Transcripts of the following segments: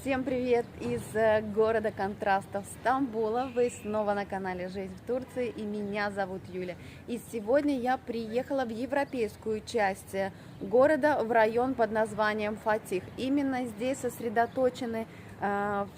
Всем привет из города контрастов Стамбула. Вы снова на канале Жизнь в Турции, и меня зовут Юля. И сегодня я приехала в европейскую часть города, в район под названием Фатих. Именно здесь сосредоточены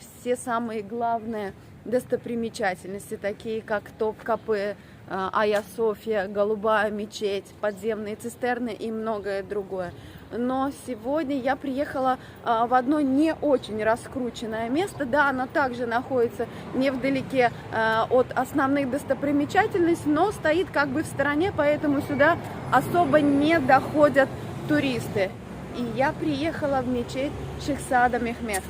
все самые главные достопримечательности, такие как Топкапы, Айя София, Голубая мечеть, подземные цистерны и многое другое. Но сегодня я приехала в одно не очень раскрученное место. Да, оно также находится невдалеке от основных достопримечательностей, но стоит как бы в стороне, поэтому сюда особо не доходят туристы. И я приехала в мечеть Шехзада Мехмед.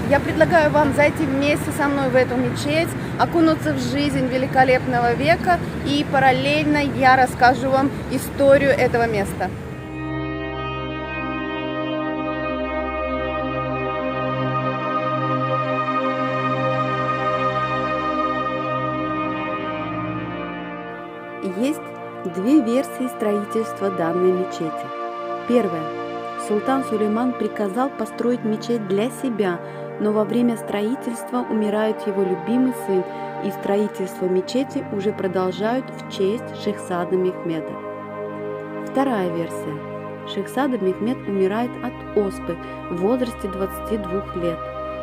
Я предлагаю вам зайти вместе со мной в эту мечеть, окунуться в жизнь великолепного века, и параллельно я расскажу вам историю этого места. Есть две версии строительства данной мечети. Первая. Султан Сулейман приказал построить мечеть для себя, но во время строительства умирает его любимый сын, и строительство мечети уже продолжают в честь Шехзада Мехмеда. Вторая версия. Шехзада Мехмед умирает от оспы в возрасте 22 лет.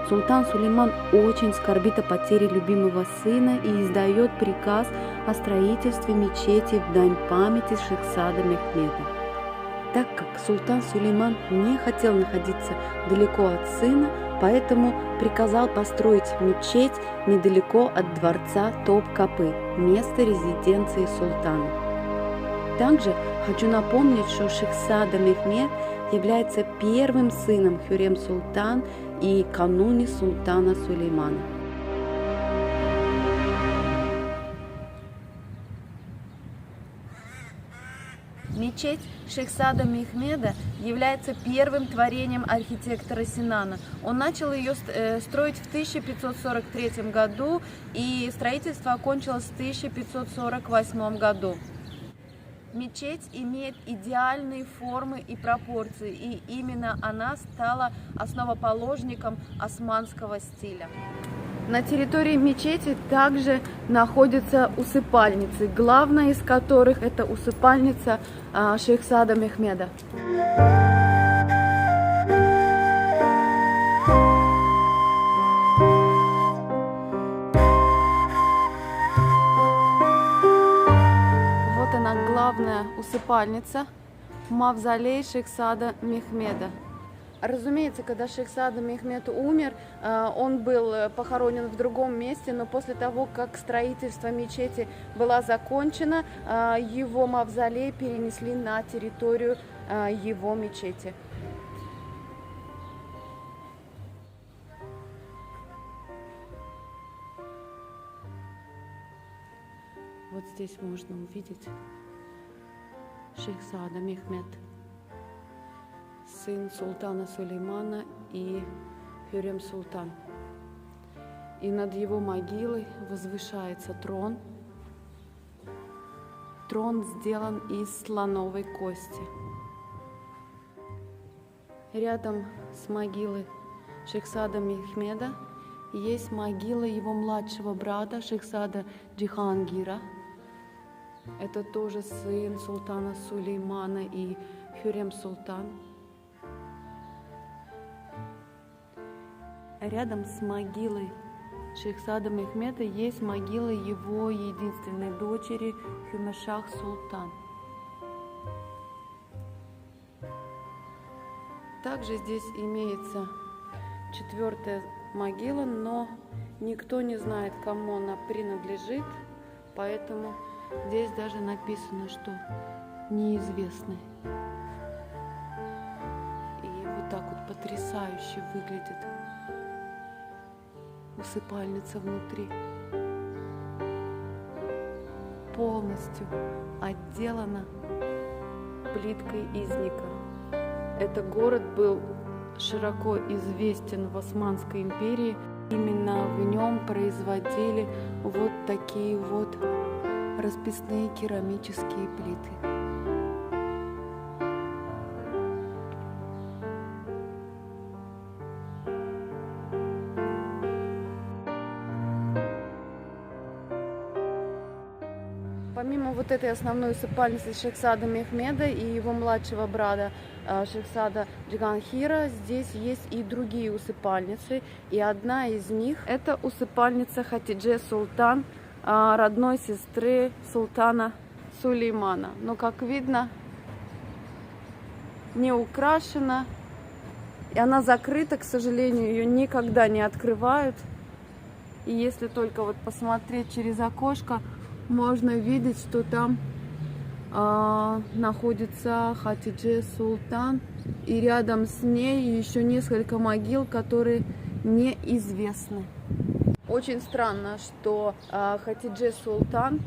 Султан Сулейман очень скорбит о потере любимого сына и издает приказ о строительстве мечети в дань памяти Шехзада Мехмеда. Так как султан Сулейман не хотел находиться далеко от сына, поэтому приказал построить мечеть недалеко от дворца Топкапы, места резиденции султана. Также хочу напомнить, что Шехзада Мехмед является первым сыном Хюрем Султан и кануни султана Сулеймана. Мечеть Шехзада Мехмеда является первым творением архитектора Синана. Он начал ее строить в 1543 году, и строительство окончилось в 1548 году. Мечеть имеет идеальные формы и пропорции, и именно она стала основоположником османского стиля. На территории мечети также находятся усыпальницы, главная из которых это усыпальница Шехзада Мехмеда. Вот она, главная усыпальница, мавзолей Шехзада Мехмеда. Разумеется, когда Шехзада Мехмед умер, он был похоронен в другом месте, но после того, как строительство мечети было закончено, его мавзолей перенесли на территорию его мечети. Вот здесь можно увидеть Шехзада Мехмед, сын султана Сулеймана и Хюрем Султан. И над его могилой возвышается трон. Трон сделан из слоновой кости. Рядом с могилой Шехзада Мехмеда есть могила его младшего брата Шехзада Джихангира. Это тоже сын султана Сулеймана и Хюрем Султан. Рядом с могилой Шехзада Мехмеда есть могила его единственной дочери Хюмешах Султан. Также здесь имеется четвертая могила, но никто не знает, кому она принадлежит, поэтому здесь даже написано, что неизвестный. И вот так вот потрясающе выглядит усыпальница внутри. Полностью отделана плиткой изника. Этот город был широко известен в Османской империи Именно в нем производили вот такие вот расписные керамические плиты. Помимо вот этой основной усыпальницы Шехзада Мехмеда и его младшего брата Шехзада Джиганхира, здесь есть и другие усыпальницы. И одна из них — это усыпальница Хатидже Султан, родной сестры султана Сулеймана. Но, как видно, не украшена. И она закрыта, к сожалению, ее никогда не открывают. И если только вот посмотреть через окошко, можно видеть, что там находится Хатидже Султан, и рядом с ней еще несколько могил, которые неизвестны. Очень странно, что Хатидже Султан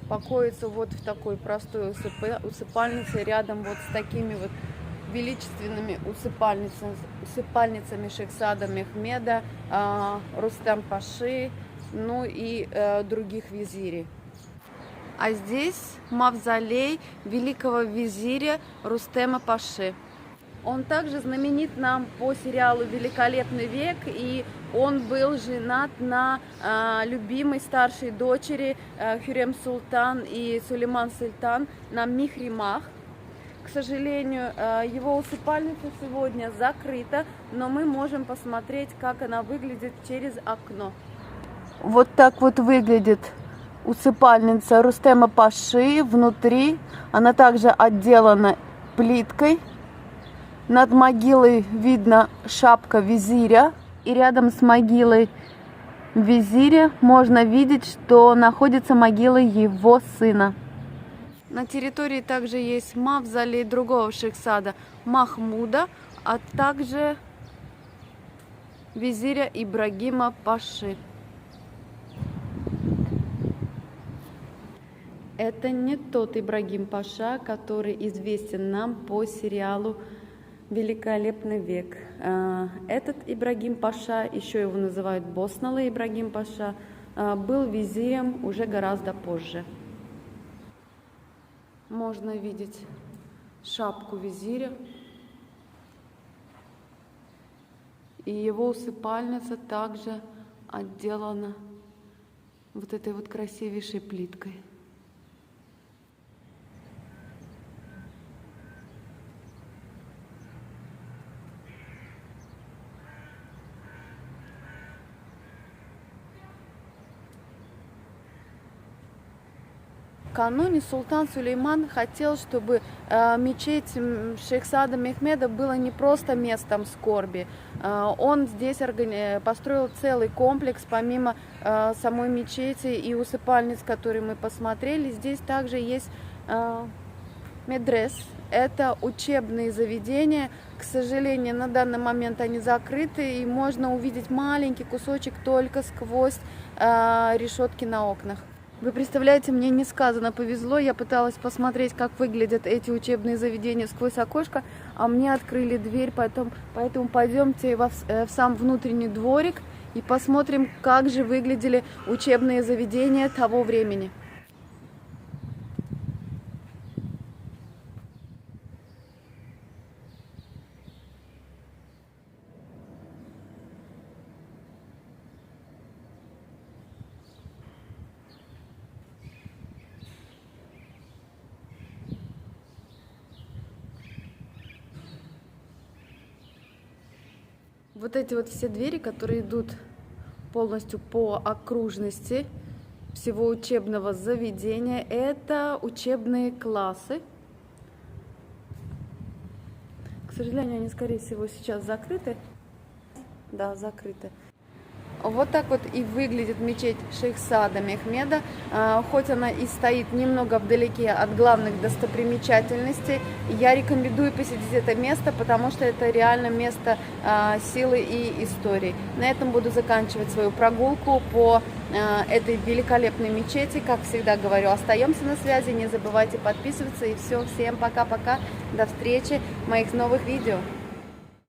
покоится вот в такой простой усыпальнице рядом вот с такими вот величественными усыпальницами Шехзада Мехмеда, Рустем-паши, ну и других визирей. А здесь мавзолей великого визиря Рустема-паши. Он также знаменит нам по сериалу «Великолепный век», и он был женат на любимой старшей дочери Хюррем Султан и Сулейман Султан, на Михримах. К сожалению, его усыпальница сегодня закрыта, но мы можем посмотреть, как она выглядит через окно. Вот так вот выглядит усыпальница Рустема-паши внутри. Она также отделана плиткой. Над могилой видно шапка визиря. И рядом с могилой визиря можно видеть, что находится могила его сына. На территории также есть мавзолей другого Шехзада Махмуда, а также визиря Ибрагима-паши. Это не тот Ибрагим-паша, который известен нам по сериалу «Великолепный век». Этот Ибрагим-паша, еще его называют Босналы Ибрагим-паша, был визирем уже гораздо позже. Можно видеть шапку визиря и его усыпальница также отделана вот этой вот красивейшей плиткой. Накануне султан Сулейман хотел, чтобы мечеть Шехзада Мехмеда была не просто местом скорби. Он здесь построил целый комплекс, помимо самой мечети и усыпальниц, которые мы посмотрели. Здесь также есть медрес. Это учебные заведения. К сожалению, на данный момент они закрыты, и можно увидеть маленький кусочек только сквозь решетки на окнах. Вы представляете, мне несказанно повезло, я пыталась посмотреть, как выглядят эти учебные заведения сквозь окошко, а мне открыли дверь, поэтому пойдемте в сам внутренний дворик и посмотрим, как же выглядели учебные заведения того времени. Вот эти вот все двери, которые идут полностью по окружности всего учебного заведения, это учебные классы. К сожалению, они, скорее всего, сейчас закрыты. Да, закрыты. Вот так вот и выглядит мечеть Шехзада Мехмеда. Хоть она и стоит немного вдалеке от главных достопримечательностей, я рекомендую посетить это место, потому что это реально место силы и истории. На этом буду заканчивать свою прогулку по этой великолепной мечети. Как всегда говорю, остаемся на связи, не забывайте подписываться. И все, всем пока-пока, до встречи в моих новых видео.